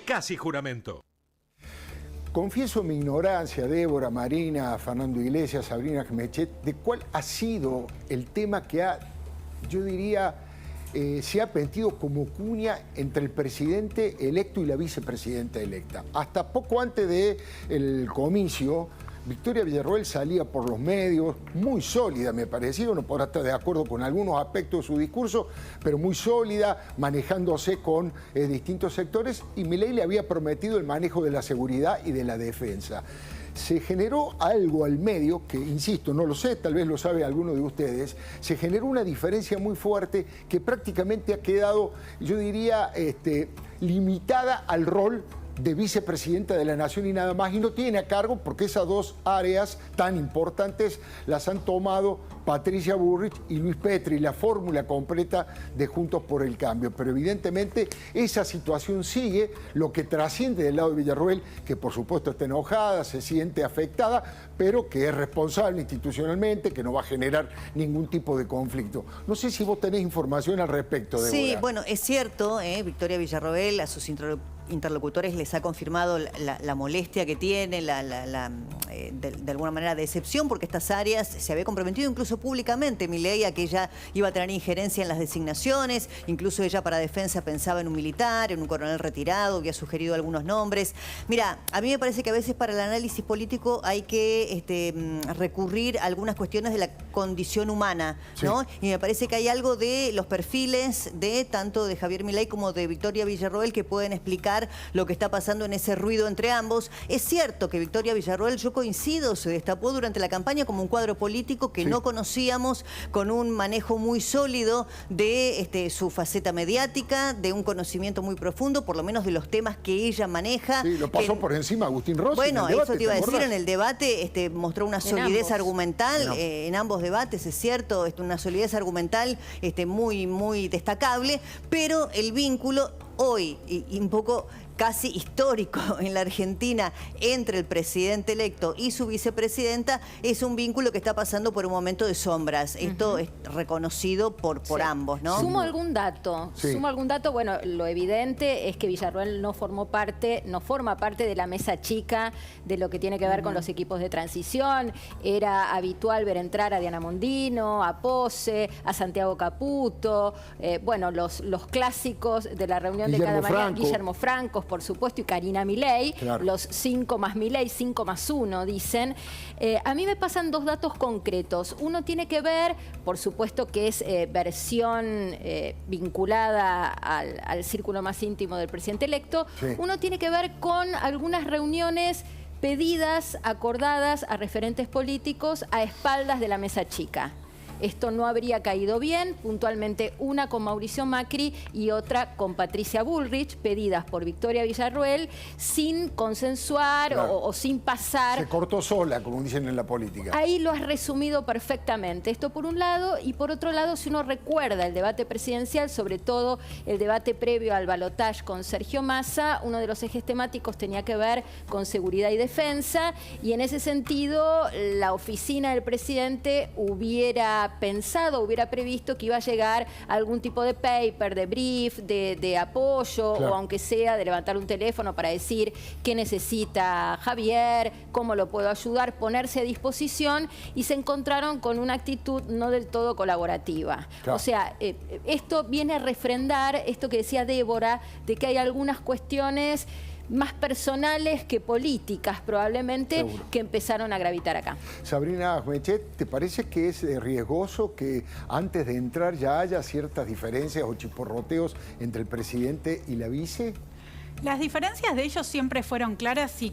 Casi juramento. Confieso mi ignorancia, Débora, Marina, Fernando Iglesias, Sabrina Gmechet, de cuál ha sido el tema que yo diría, se ha metido como cuña entre el presidente electo y la vicepresidenta electa. Hasta poco antes del comicio, Victoria Villarroel salía por los medios, muy sólida me parecía, uno podrá estar de acuerdo con algunos aspectos de su discurso, pero muy sólida, manejándose con distintos sectores, y Milei le había prometido el manejo de la seguridad y de la defensa. Se generó algo al medio, que insisto, no lo sé, tal vez lo sabe alguno de ustedes, se generó una diferencia muy fuerte que prácticamente ha quedado, yo diría, limitada al rol de vicepresidenta de la Nación y nada más, y no tiene a cargo, porque esas dos áreas tan importantes las han tomado Patricia Bullrich y Luis Petri, la fórmula completa de Juntos por el Cambio. Pero evidentemente esa situación sigue, lo que trasciende del lado de Villarroel, que por supuesto está enojada, se siente afectada, pero que es responsable institucionalmente, que no va a generar ningún tipo de conflicto. No sé si vos tenés información al respecto, Débora. Sí, bueno, es cierto, Victoria Villarroel a sus interlocutores les ha confirmado la molestia que tiene, de alguna manera decepción, porque estas áreas se había comprometido incluso públicamente Milei a que ella iba a tener injerencia en las designaciones, incluso ella para defensa pensaba en un militar, en un coronel retirado, había sugerido algunos nombres. Mira, a mí me parece que a veces para el análisis político hay que recurrir a algunas cuestiones de la condición humana, ¿no? Sí. Y me parece que hay algo de los perfiles tanto de Javier Milei como de Victoria Villarroel que pueden explicar lo que está pasando en ese ruido entre ambos. Es cierto que Victoria Villarroel, yo coincido, se destapó durante la campaña como un cuadro político que no conocíamos, con un manejo muy sólido de su faceta mediática, de un conocimiento muy profundo, por lo menos de los temas que ella maneja. Sí, lo pasó por encima Agustín Rossi. Bueno, eso te iba a decir, en el debate mostró una solidez argumental, en ambos debates, es cierto, una solidez argumental muy, muy destacable, pero el vínculo hoy, y un poco casi histórico en la Argentina, entre el presidente electo y su vicepresidenta, es un vínculo que está pasando por un momento de sombras. Esto es reconocido por ambos, ¿no? Sumo algún dato. Bueno, lo evidente es que Villarroel no forma parte de la mesa chica de lo que tiene que ver con los equipos de transición. Era habitual ver entrar a Diana Mondino, a Pose, a Santiago Caputo, bueno, los clásicos de la reunión de cada mañana, Guillermo Franco, por supuesto, y Karina Milei, los 5 más Milei, 5 más 1, dicen. A mí me pasan dos datos concretos. Uno tiene que ver, por supuesto que es versión vinculada al círculo más íntimo del presidente electo. Uno tiene que ver con algunas reuniones pedidas, acordadas a referentes políticos a espaldas de la mesa chica. Esto no habría caído bien, puntualmente una con Mauricio Macri y otra con Patricia Bullrich, pedidas por Victoria Villarroel, sin consensuar o sin pasar. Se cortó sola, como dicen en la política. Ahí lo has resumido perfectamente. Esto por un lado, y por otro lado, si uno recuerda el debate presidencial, sobre todo el debate previo al balotaje con Sergio Massa, uno de los ejes temáticos tenía que ver con seguridad y defensa, y en ese sentido la oficina del presidente hubiera previsto que iba a llegar algún tipo de paper, de brief, de apoyo, o aunque sea de levantar un teléfono para decir qué necesita Javier, cómo lo puedo ayudar, ponerse a disposición, y se encontraron con una actitud no del todo colaborativa. O sea, esto viene a refrendar esto que decía Débora, de que hay algunas cuestiones más personales que políticas, probablemente, que empezaron a gravitar acá. Sabrina Gmechet, ¿te parece que es riesgoso que antes de entrar ya haya ciertas diferencias o chisporroteos entre el presidente y la vice? Las diferencias de ellos siempre fueron claras y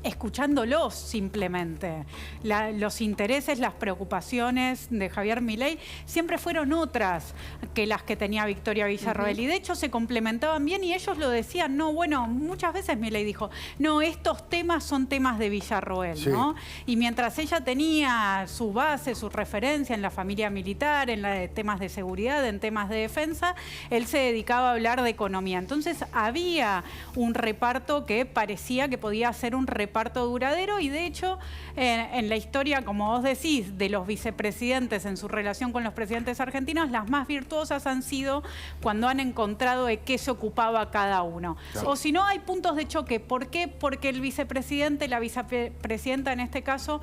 escuchándolos simplemente. Los intereses, las preocupaciones de Javier Milei siempre fueron otras que las que tenía Victoria Villarroel. Y de hecho se complementaban bien y ellos lo decían. No, bueno, muchas veces Milei dijo, no, estos temas son temas de Villarroel, ¿no? Y mientras ella tenía su base, su referencia en la familia militar, en temas de seguridad, en temas de defensa, él se dedicaba a hablar de economía. Entonces había un reparto que parecía que podía ser un reparto duradero y de hecho en la historia, como vos decís, de los vicepresidentes en su relación con los presidentes argentinos, las más virtuosas han sido cuando han encontrado de qué se ocupaba cada uno. Claro. O si no, hay puntos de choque. ¿Por qué? Porque el vicepresidente, la vicepresidenta en este caso,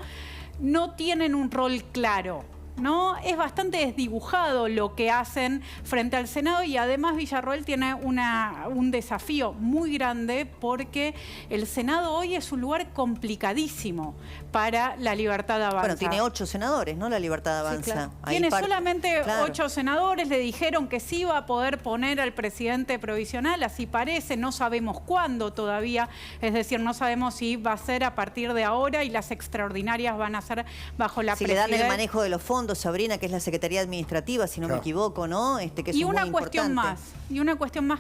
no tienen un rol claro, ¿no? Es bastante desdibujado lo que hacen frente al Senado y además Villarroel tiene un desafío muy grande porque el Senado hoy es un lugar complicadísimo para la Libertad Avanza. Bueno, tiene 8 senadores, ¿no? La Libertad Avanza. Sí, claro. Tiene solamente 8 senadores, le dijeron que sí iba a poder poner al presidente provisional, así parece, no sabemos cuándo todavía, es decir, no sabemos si va a ser a partir de ahora y las extraordinarias van a ser bajo la presidencia. Si le dan el manejo de los fondos, Sabrina, que es la Secretaría Administrativa, si no me equivoco, ¿no? Que y una cuestión más,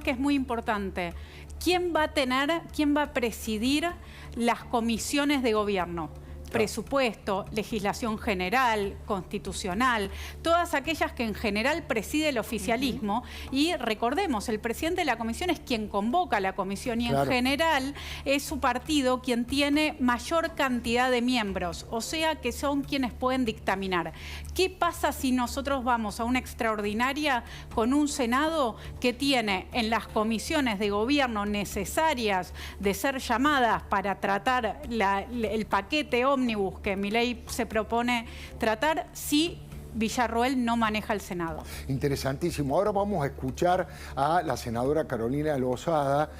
que es muy importante. ¿Quién va a presidir las comisiones de gobierno? Presupuesto, legislación general, constitucional, todas aquellas que en general preside el oficialismo. Y recordemos, el presidente de la comisión es quien convoca a la comisión y en general es su partido quien tiene mayor cantidad de miembros, o sea que son quienes pueden dictaminar. ¿Qué pasa si nosotros vamos a una extraordinaria con un Senado que tiene en las comisiones de gobierno necesarias de ser llamadas para tratar el paquete ómnibus que Milei se propone tratar si Villarroel no maneja el Senado? Interesantísimo. Ahora vamos a escuchar a la senadora Carolina Lozada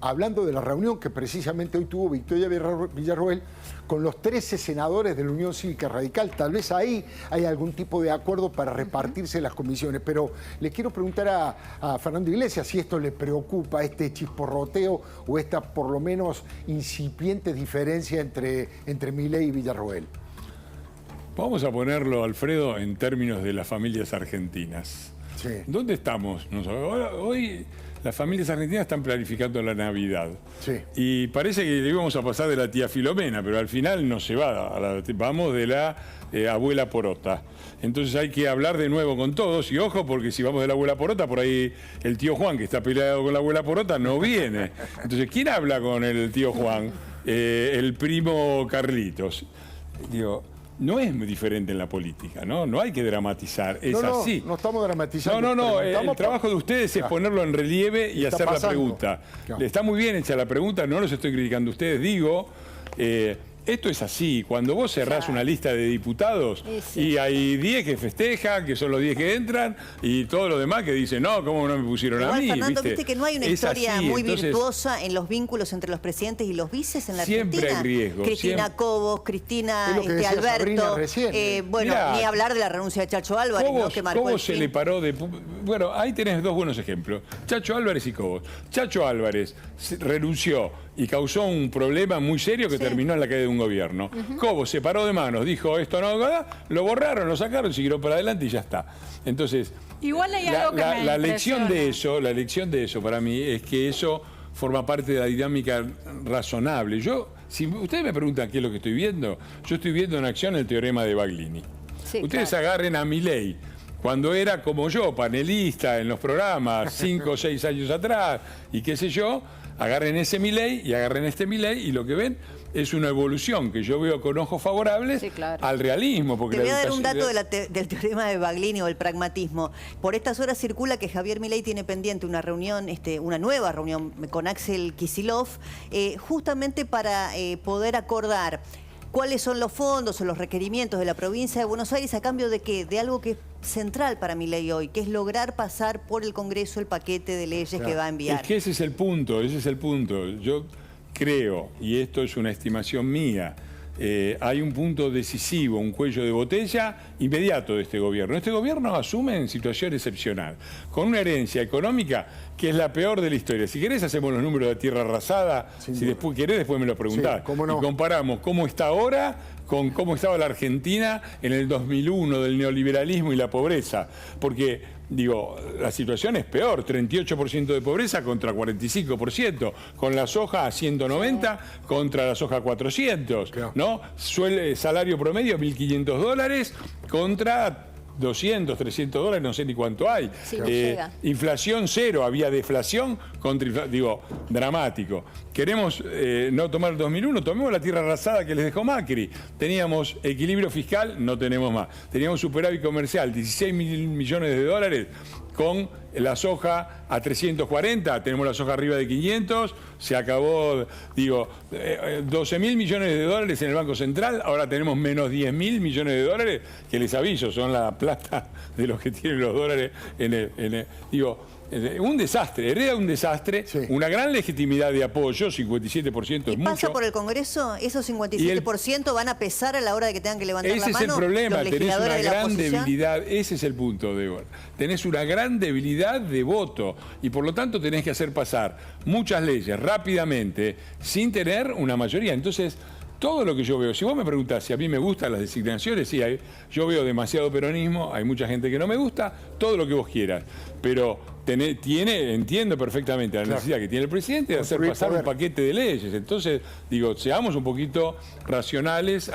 hablando de la reunión que precisamente hoy tuvo Victoria Villarroel con los 13 senadores de la Unión Cívica Radical. Tal vez ahí hay algún tipo de acuerdo para repartirse las comisiones, pero le quiero preguntar a Fernando Iglesias si esto le preocupa, este chisporroteo o esta por lo menos incipiente diferencia entre Milei y Villarroel. Vamos a ponerlo, Alfredo, en términos de las familias argentinas. Sí. ¿Dónde estamos? Hoy las familias argentinas están planificando la Navidad. Sí. Y parece que le íbamos a pasar de la tía Filomena, pero al final no se va. Vamos de la abuela Porota. Entonces hay que hablar de nuevo con todos. Y ojo, porque si vamos de la abuela Porota, por ahí el tío Juan, que está peleado con la abuela Porota, no viene. Entonces, ¿quién habla con el tío Juan? El primo Carlitos. Digo, no es muy diferente en la política, ¿no? No hay que dramatizar, es así. No estamos dramatizando. No, el trabajo de ustedes es ponerlo en relieve y hacer la pregunta. Está muy bien hecha la pregunta, no los estoy criticando a ustedes, digo... Esto es así, cuando vos cerrás una lista de diputados y hay 10 que festejan, que son los 10 que entran, y todos los demás que dicen, no, ¿cómo no me pusieron a mí? Fernando, ¿viste que no hay una historia muy virtuosa en los vínculos entre los presidentes y los vices en la Argentina? Siempre hay riesgo. Cristina Cobos, Cristina Alberto, bueno, mirá, ni hablar de la renuncia de Chacho Álvarez, Cobos, ¿no? Que marcó Cobos se le paró de... Bueno, ahí tenés dos buenos ejemplos, Chacho Álvarez y Cobos. Chacho Álvarez renunció y causó un problema muy serio que terminó en la caída de un gobierno. Cobos se paró de manos, dijo esto no, lo borraron, lo sacaron, siguieron para adelante y ya está. Entonces, igual hay algo que la lección de eso para mí es que eso forma parte de la dinámica razonable. Si ustedes me preguntan qué es lo que estoy viendo, yo estoy viendo en acción el teorema de Baglini. Sí, ustedes agarren a Milei, cuando era como yo, panelista en los programas 5 o 6 años atrás y qué sé yo, agarren ese Milei y agarren este Milei y lo que ven es una evolución que yo veo con ojos favorables al realismo. Porque te voy a dar un dato del teorema de Baglini o el pragmatismo. Por estas horas circula que Javier Milei tiene pendiente una reunión, una nueva reunión con Axel Kicillof, justamente para poder acordar cuáles son los fondos o los requerimientos de la provincia de Buenos Aires a cambio de ¿qué? De algo que es central para Milei hoy, que es lograr pasar por el Congreso el paquete de leyes que va a enviar. Es que ese es el punto. Yo creo, y esto es una estimación mía, hay un punto decisivo, un cuello de botella inmediato de este gobierno. Este gobierno asume en situación excepcional, con una herencia económica que es la peor de la historia. Si querés hacemos los números de tierra arrasada, si después querés después me lo preguntás. Sí, y comparamos cómo está ahora con cómo estaba la Argentina en el 2001 del neoliberalismo y la pobreza. Porque, digo, la situación es peor, 38% de pobreza contra 45%, con la soja a 190 contra la soja a 400, ¿no? Salario promedio $1.500 contra 200, 300 dólares, no sé ni cuánto hay. Sí, llega. Inflación cero, había deflación contra inflación, digo, dramático. Queremos no tomar el 2001, tomemos la tierra arrasada que les dejó Macri. Teníamos equilibrio fiscal, no tenemos más. Teníamos superávit comercial, 16 mil millones de dólares, con la soja a 340, tenemos la soja arriba de 500, se acabó, digo, 12 mil millones de dólares en el Banco Central, ahora tenemos menos 10 mil millones de dólares, que les aviso, son la plata de los que tienen los dólares digo, un desastre, hereda un desastre, sí. Una gran legitimidad de apoyo, 57% es mucho. ¿Pasa por el Congreso? ¿Esos 57% van a pesar a la hora de que tengan que levantar la mano? Ese es el problema, tenés una gran debilidad, ese es el punto, Débora. Tenés una gran debilidad de voto y por lo tanto tenés que hacer pasar muchas leyes rápidamente sin tener una mayoría. Entonces, todo lo que yo veo, si vos me preguntás si a mí me gustan las designaciones, sí, yo veo demasiado peronismo, hay mucha gente que no me gusta, todo lo que vos quieras, pero entiendo perfectamente la necesidad que tiene el presidente de hacer pasar un paquete de leyes. Entonces, digo, seamos un poquito racionales,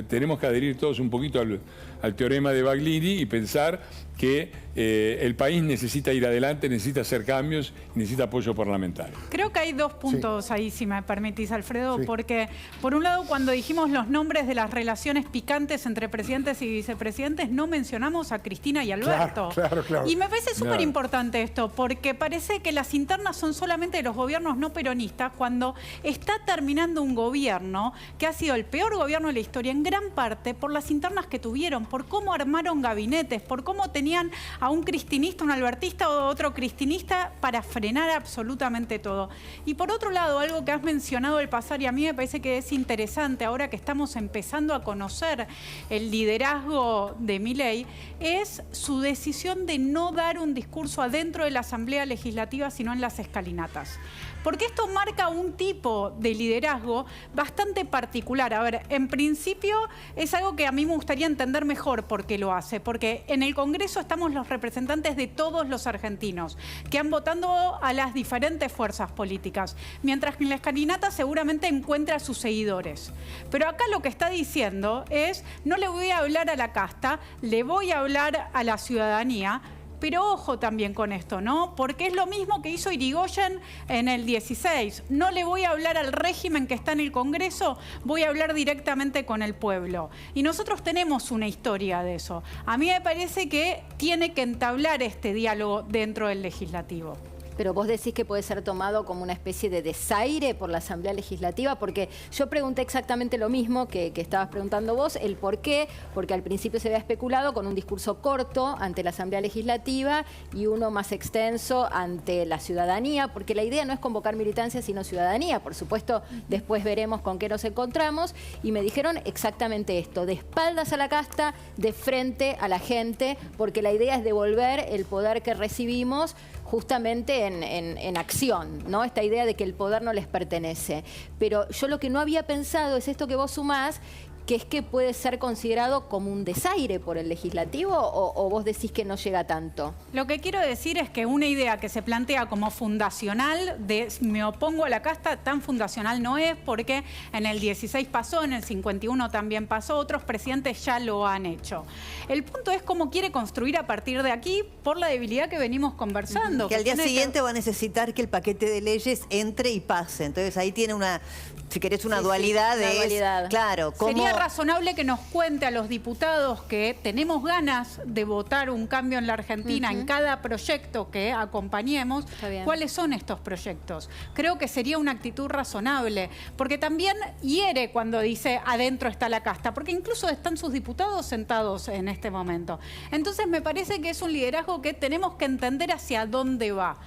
tenemos que adherir todos un poquito al teorema de Baglieri y pensar que el país necesita ir adelante, necesita hacer cambios y necesita apoyo parlamentario. Creo que hay dos puntos ahí, si me permitís, Alfredo, porque por un lado, cuando dijimos los nombres de las relaciones picantes entre presidentes y vicepresidentes, no mencionamos a Cristina y Alberto. Claro. Y me parece súper importante esto, porque parece que las internas son solamente de los gobiernos no peronistas, cuando está terminando un gobierno que ha sido el peor gobierno de la historia, en gran parte por las internas que tuvieron, por cómo armaron gabinetes, por cómo tenían a un cristinista, un albertista o otro cristinista para frenar absolutamente todo. Y por otro lado, algo que has mencionado al pasar y a mí me parece que es interesante ahora que estamos empezando a conocer el liderazgo de Milei, es su decisión de no dar un discurso adentro de la Asamblea Legislativa, sino en las escalinatas. Porque esto marca un tipo de liderazgo bastante particular. A ver, en principio es algo que a mí me gustaría entender mejor por qué lo hace. Porque en el Congreso estamos los representantes de todos los argentinos que han votado a las diferentes fuerzas políticas. Mientras que en la escalinata seguramente encuentra a sus seguidores. Pero acá lo que está diciendo es, no le voy a hablar a la casta, le voy a hablar a la ciudadanía. Pero ojo también con esto, ¿no? Porque es lo mismo que hizo Irigoyen en el 16. No le voy a hablar al régimen que está en el Congreso, voy a hablar directamente con el pueblo. Y nosotros tenemos una historia de eso. A mí me parece que tiene que entablar este diálogo dentro del legislativo. Pero vos decís que puede ser tomado como una especie de desaire por la Asamblea Legislativa, porque yo pregunté exactamente lo mismo que estabas preguntando vos, el por qué, porque al principio se había especulado con un discurso corto ante la Asamblea Legislativa y uno más extenso ante la ciudadanía, porque la idea no es convocar militancia, sino ciudadanía. Por supuesto, después veremos con qué nos encontramos, y me dijeron exactamente esto, de espaldas a la casta, de frente a la gente, porque la idea es devolver el poder que recibimos justamente en acción, ¿no? Esta idea de que el poder no les pertenece. Pero yo lo que no había pensado es esto que vos sumás, que es que puede ser considerado como un desaire por el legislativo, o vos decís que no llega tanto. Lo que quiero decir es que una idea que se plantea como fundacional, de me opongo a la casta, tan fundacional no es, porque en el 16 pasó, en el 51 también pasó, otros presidentes ya lo han hecho. El punto es cómo quiere construir a partir de aquí por la debilidad que venimos conversando. Que al día siguiente va a necesitar que el paquete de leyes entre y pase. Entonces ahí tiene una, si querés, una dualidad de... dualidad. Claro, ¿cómo? Sería razonable que nos cuente a los diputados que tenemos ganas de votar un cambio en la Argentina en cada proyecto que acompañemos, cuáles son estos proyectos. Creo que sería una actitud razonable, porque también hiere cuando dice adentro está la casta, porque incluso están sus diputados sentados en este momento. Entonces me parece que es un liderazgo que tenemos que entender hacia dónde va.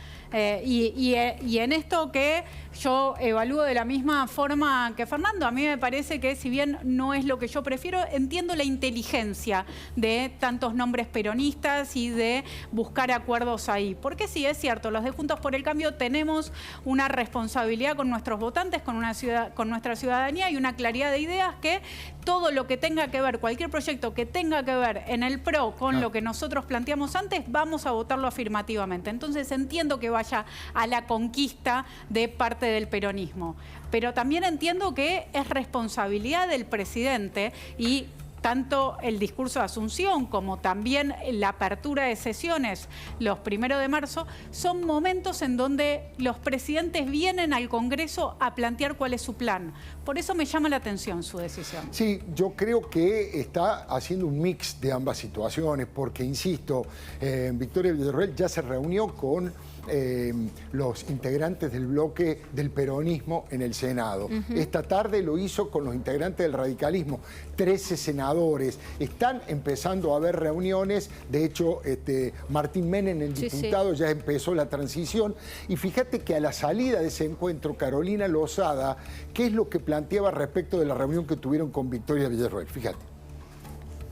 Y en esto que yo evalúo de la misma forma que Fernando, a mí me parece que si bien no es lo que yo prefiero, entiendo la inteligencia de tantos nombres peronistas y de buscar acuerdos ahí. Porque sí, es cierto, los de Juntos por el Cambio tenemos una responsabilidad con nuestros votantes, con nuestra ciudadanía y una claridad de ideas que todo lo que tenga que ver, cualquier proyecto que tenga que ver en el PRO con lo que nosotros planteamos antes, vamos a votarlo afirmativamente. Entonces entiendo que vaya a la conquista de parte del peronismo. Pero también entiendo que es responsabilidad del presidente y tanto el discurso de Asunción como también la apertura de sesiones los 1 de marzo, son momentos en donde los presidentes vienen al Congreso a plantear cuál es su plan. Por eso me llama la atención su decisión. Sí, yo creo que está haciendo un mix de ambas situaciones, porque, insisto, Victoria Villarroel ya se reunió con los integrantes del bloque del peronismo en el Senado. Esta tarde lo hizo con los integrantes del radicalismo, 13 senadores. Están empezando a haber reuniones, de hecho Martín Menem, el diputado, ya empezó la transición, y fíjate que a la salida de ese encuentro, Carolina Lozada, ¿qué es lo que planteaba respecto de la reunión que tuvieron con Victoria Villarroel? Fíjate.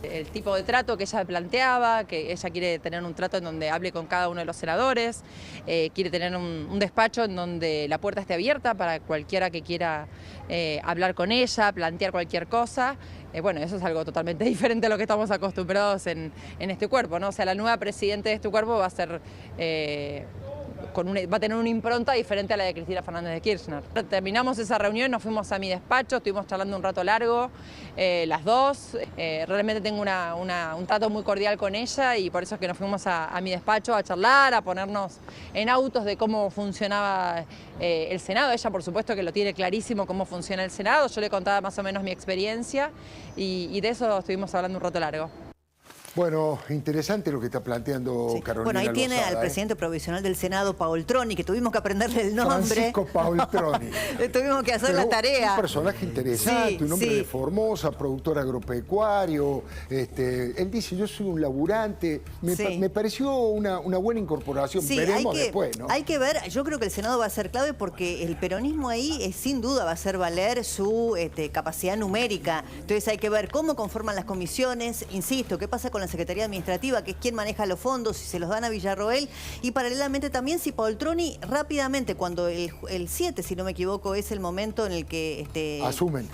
El tipo de trato que ella planteaba, que ella quiere tener un trato en donde hable con cada uno de los senadores, quiere tener un despacho en donde la puerta esté abierta para cualquiera que quiera hablar con ella, plantear cualquier cosa. Bueno, eso es algo totalmente diferente a lo que estamos acostumbrados en este cuerpo, ¿no? O sea, la nueva presidenta de este cuerpo va a ser... va a tener una impronta diferente a la de Cristina Fernández de Kirchner. Terminamos esa reunión, nos fuimos a mi despacho, estuvimos charlando un rato largo, las dos. Realmente tengo un trato muy cordial con ella y por eso es que nos fuimos a mi despacho a charlar, a ponernos en autos de cómo funcionaba el Senado. Ella, por supuesto, que lo tiene clarísimo cómo funciona el Senado. Yo le contaba más o menos mi experiencia y de eso estuvimos hablando un rato largo. Bueno, interesante lo que está planteando Carolina Bueno, ahí tiene Lozada, al presidente provisional del Senado, Paoltroni, que tuvimos que aprenderle el nombre. Francisco Paoltroni. Tuvimos que hacer la tarea. Un personaje interesante, Sí, un hombre sí. de Formosa, productor agropecuario. Él dice, yo soy un laburante. Me pareció una buena incorporación. Sí, veremos después, ¿no? Hay que ver, yo creo que el Senado va a ser clave porque el peronismo ahí sin duda va a hacer valer su capacidad numérica. Entonces hay que ver cómo conforman las comisiones, insisto, qué pasa con la Secretaría Administrativa, que es quien maneja los fondos, si se los dan a Villarroel, y paralelamente también si Paoltroni rápidamente, cuando el 7, si no me equivoco, es el momento en el que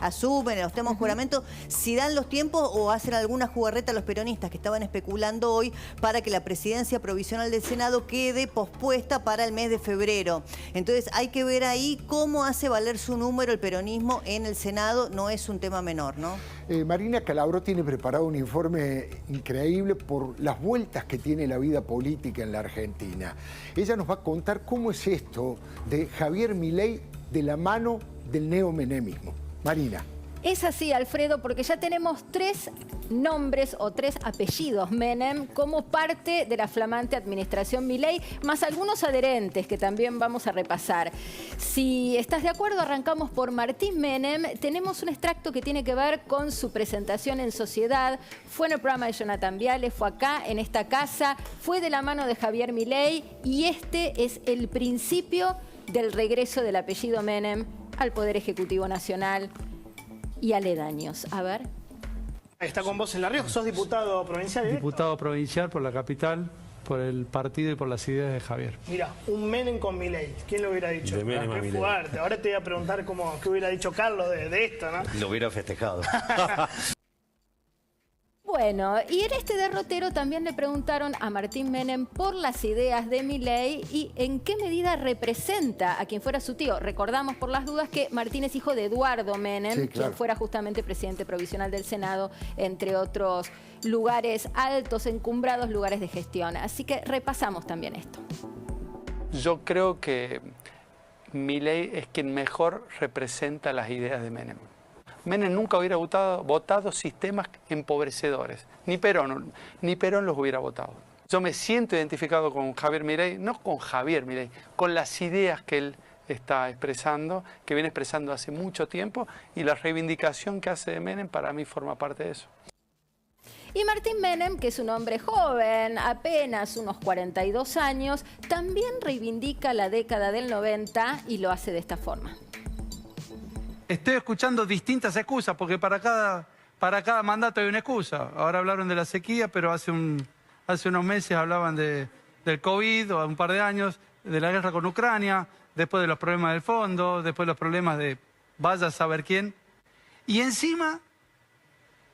asumen los temas de juramento, si dan los tiempos o hacen alguna jugarreta a los peronistas que estaban especulando hoy para que la presidencia provisional del Senado quede pospuesta para el mes de febrero. Entonces hay que ver ahí cómo hace valer su número el peronismo en el Senado, no es un tema menor, ¿no? Marina Calabro tiene preparado un informe increíble por las vueltas que tiene la vida política en la Argentina. Ella nos va a contar cómo es esto de Javier Milei de la mano del neomenemismo. Marina. Es así, Alfredo, porque ya tenemos 3 nombres o 3 apellidos Menem como parte de la flamante administración Milei, más algunos adherentes que también vamos a repasar. Si estás de acuerdo, arrancamos por Martín Menem. Tenemos un extracto que tiene que ver con su presentación en sociedad. Fue en el programa de Jonathan Viale, fue acá, en esta casa, fue de la mano de Javier Milei y este es el principio del regreso del apellido Menem al Poder Ejecutivo Nacional y aledaños. A ver. Está con vos en La Rioja, sos diputado provincial, ¿eh? Diputado provincial por la capital, por el partido y por las ideas de Javier. Mira, un Menem con Milei. ¿Quién lo hubiera dicho? De Menem a Qué Milei. fuerte. Ahora te voy a preguntar qué hubiera dicho Carlos de esto, ¿no? Lo hubiera festejado. Bueno, y en este derrotero también le preguntaron a Martín Menem por las ideas de Milei y en qué medida representa a quien fuera su tío. Recordamos por las dudas que Martín es hijo de Eduardo Menem, sí, claro, quien fuera justamente presidente provisional del Senado, entre otros lugares altos, encumbrados lugares de gestión. Así que repasamos también esto. Yo creo que Milei es quien mejor representa las ideas de Menem. Menem nunca hubiera votado sistemas empobrecedores. Ni Perón los hubiera votado. Yo me siento identificado con Javier Milei, no con Javier Milei, con las ideas que él está expresando, que viene expresando hace mucho tiempo, y la reivindicación que hace de Menem para mí forma parte de eso. Y Martín Menem, que es un hombre joven, apenas unos 42 años, también reivindica la década del 90 y lo hace de esta forma. Estoy escuchando distintas excusas, porque para cada mandato hay una excusa. Ahora hablaron de la sequía, pero hace unos meses hablaban del COVID, o un par de años, de la guerra con Ucrania, después de los problemas del fondo, después de los problemas de vaya a saber quién. Y encima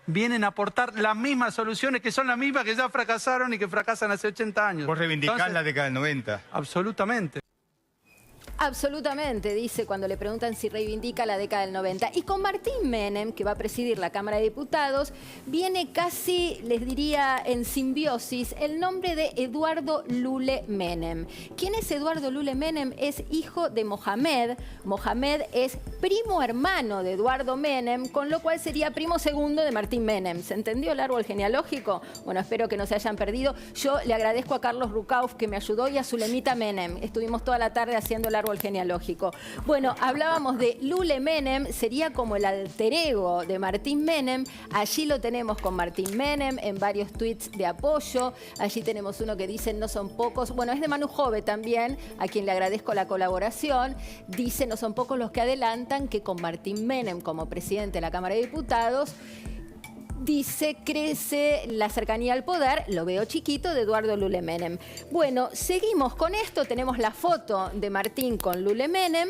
vienen a aportar las mismas soluciones, que son las mismas que ya fracasaron y que fracasan hace 80 años. Vos reivindicás la década del 90. Absolutamente. Absolutamente, dice cuando le preguntan si reivindica la década del 90. Y con Martín Menem, que va a presidir la Cámara de Diputados, viene casi, les diría, en simbiosis el nombre de Eduardo Lule Menem. ¿Quién es Eduardo Lule Menem? Es hijo de Mohamed. Mohamed es primo hermano de Eduardo Menem, con lo cual sería primo segundo de Martín Menem. ¿Se entendió el árbol genealógico? Bueno, espero que no se hayan perdido. Yo le agradezco a Carlos Rucauf que me ayudó y a Zulemita Menem. Estuvimos toda la tarde haciendo el árbol genealógico. Bueno, hablábamos de Lule Menem, sería como el alter ego de Martín Menem. Allí lo tenemos con Martín Menem en varios tweets de apoyo. Allí tenemos uno que dice no son pocos. Bueno, es de Manu Jove también, a quien le agradezco la colaboración. Dice no son pocos los que adelantan que con Martín Menem como presidente de la Cámara de Diputados, dice, crece la cercanía al poder, lo veo chiquito, de Eduardo Lule Menem. Bueno, seguimos con esto, tenemos la foto de Martín con Lule Menem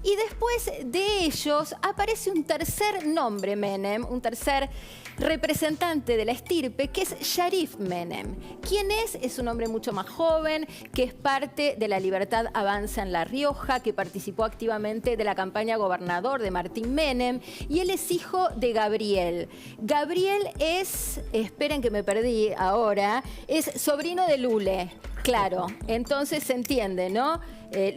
y después de ellos aparece un tercer nombre Menem, un tercer representante de la estirpe, que es Sharif Menem. ¿Quién es? Es un hombre mucho más joven, que es parte de La Libertad Avanza en La Rioja, que participó activamente de la campaña gobernador de Martín Menem, y él es hijo de Gabriel. Gabriel es, esperen que me perdí ahora, es sobrino de Lule. Claro, entonces se entiende, ¿no?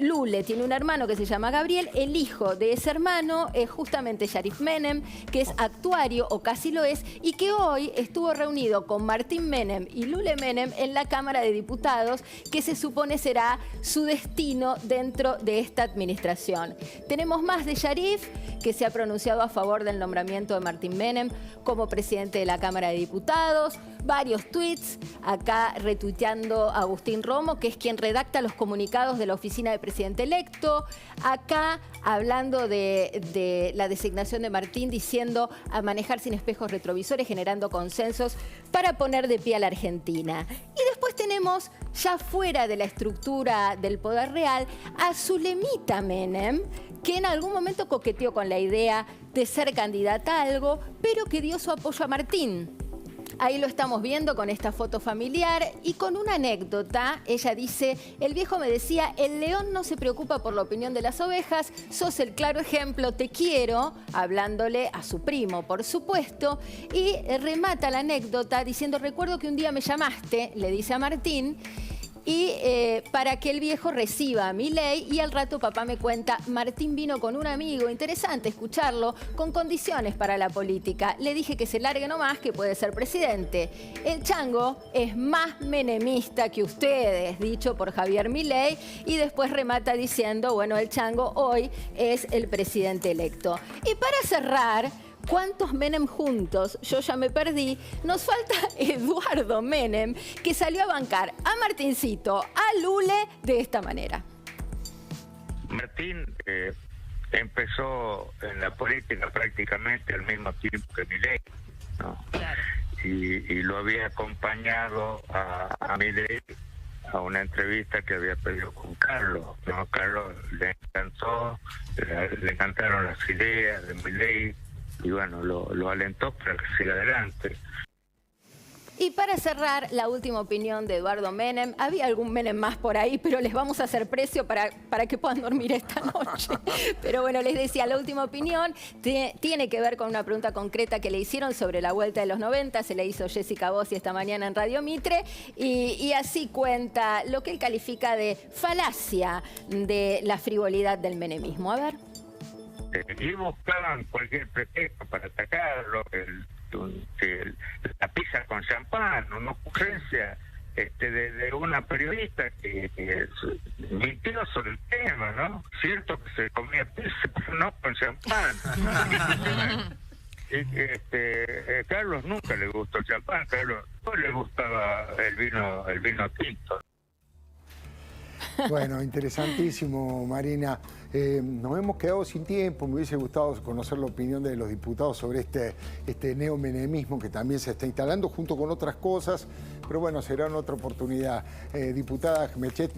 Lule tiene un hermano que se llama Gabriel, el hijo de ese hermano es justamente Sharif Menem, que es actuario, o casi lo es, y que hoy estuvo reunido con Martín Menem y Lule Menem en la Cámara de Diputados, que se supone será su destino dentro de esta administración. Tenemos más de Sharif, que se ha pronunciado a favor del nombramiento de Martín Menem como presidente de la Cámara de Diputados, varios tweets, acá retuiteando a Agustín Romo, que es quien redacta los comunicados de la oficina del presidente electo, acá hablando de la designación de Martín, diciendo a manejar sin espejos retrovisores, generando consensos para poner de pie a la Argentina. Y después tenemos, ya fuera de la estructura del poder real, a Zulemita Menem, que en algún momento coqueteó con la idea de ser candidata a algo, pero que dio su apoyo a Martín. Ahí lo estamos viendo con esta foto familiar y con una anécdota. Ella dice, el viejo me decía, el león no se preocupa por la opinión de las ovejas, sos el claro ejemplo, te quiero, hablándole a su primo, por supuesto, y remata la anécdota diciendo, recuerdo que un día me llamaste, le dice a Martín, y para que el viejo reciba a Milei, y al rato papá me cuenta, Martín vino con un amigo, interesante escucharlo, con condiciones para la política. Le dije que se largue nomás, que puede ser presidente. El chango es más menemista que ustedes, dicho por Javier Milei, y después remata diciendo, bueno, el chango hoy es el presidente electo. Y para cerrar, ¿cuántos Menem juntos? Yo ya me perdí. Nos falta Eduardo Menem, que salió a bancar a Martincito, a Lule, de esta manera. Martín empezó en la política prácticamente al mismo tiempo que Milei, ¿no? Claro. Y lo había acompañado a Milei a una entrevista que había pedido con Carlos, ¿no? Carlos le encantó, le encantaron las ideas de Milei, y bueno, lo alentó para que siga adelante. Y para cerrar, la última opinión de Eduardo Menem. Había algún Menem más por ahí, pero les vamos a hacer precio para que puedan dormir esta noche. Pero bueno, les decía, la última opinión tiene que ver con una pregunta concreta que le hicieron sobre la vuelta de los 90. Se le hizo Jessica Bossi esta mañana en Radio Mitre. Y así cuenta lo que él califica de falacia de la frivolidad del menemismo. A ver. Y buscaban cualquier pretexto para atacarlo, la pizza con champán, una ocurrencia de una periodista que mintió sobre el tema, ¿no? Cierto que se comía pizza, pero no con champán. Carlos nunca le gustó el champán, Carlos no le gustaba el vino tinto. Bueno, interesantísimo, Marina. Nos hemos quedado sin tiempo. Me hubiese gustado conocer la opinión de los diputados sobre este neomenemismo que también se está instalando junto con otras cosas. Pero bueno, será en otra oportunidad. Diputada Mechet.